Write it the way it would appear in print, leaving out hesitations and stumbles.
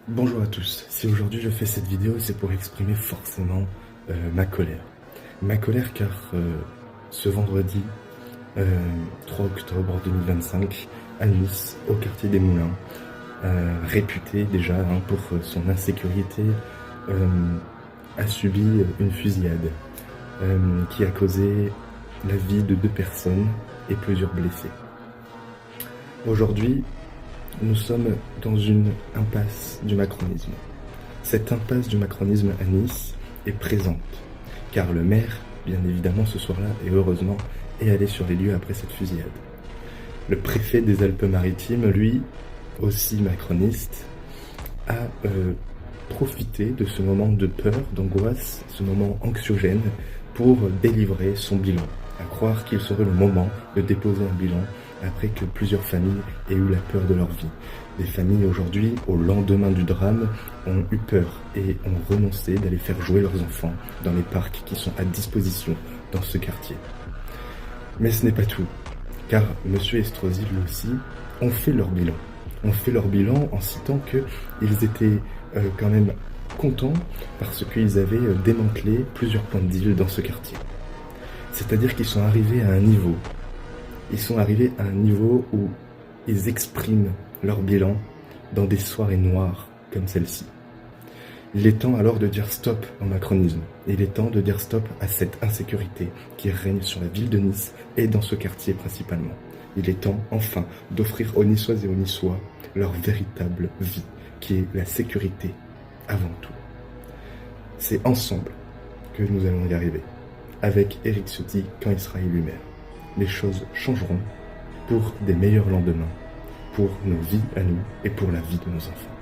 Bonjour à tous, si aujourd'hui je fais cette vidéo, c'est pour exprimer forcément ma colère. Ma colère car ce vendredi 3 octobre 2025, à Nice, au quartier des Moulins, réputé déjà pour son insécurité, a subi une fusillade qui a causé la vie de 2 personnes et plusieurs blessés. Aujourd'hui, nous sommes dans une impasse du macronisme. Cette impasse du macronisme à Nice est présente, car le maire, bien évidemment ce soir-là, et heureusement, est allé sur les lieux après cette fusillade. Le préfet des Alpes-Maritimes, lui, aussi macroniste, a profité de ce moment de peur, d'angoisse, ce moment anxiogène, pour délivrer son bilan. À croire qu'il serait le moment de déposer un bilan après que plusieurs familles aient eu la peur de leur vie. Des familles aujourd'hui, au lendemain du drame, ont eu peur et ont renoncé d'aller faire jouer leurs enfants dans les parcs qui sont à disposition dans ce quartier. Mais ce n'est pas tout, car M. Estrosi, lui aussi, ont fait leur bilan. Ont fait leur bilan en citant qu'ils étaient quand même contents parce qu'ils avaient démantelé plusieurs points de deal dans ce quartier. C'est-à-dire qu'ils sont arrivés à un niveau. Ils sont arrivés à un niveau où ils expriment leur bilan dans des soirées noires comme celle-ci. Il est temps alors de dire stop au macronisme. Il est temps de dire stop à cette insécurité qui règne sur la ville de Nice et dans ce quartier principalement. Il est temps enfin d'offrir aux Niçoises et aux Niçois leur véritable vie, qui est la sécurité avant tout. C'est ensemble que nous allons y arriver. Avec Éric Ciotti quand il sera élu maire. Les choses changeront pour des meilleurs lendemains, pour nos vies à nous et pour la vie de nos enfants.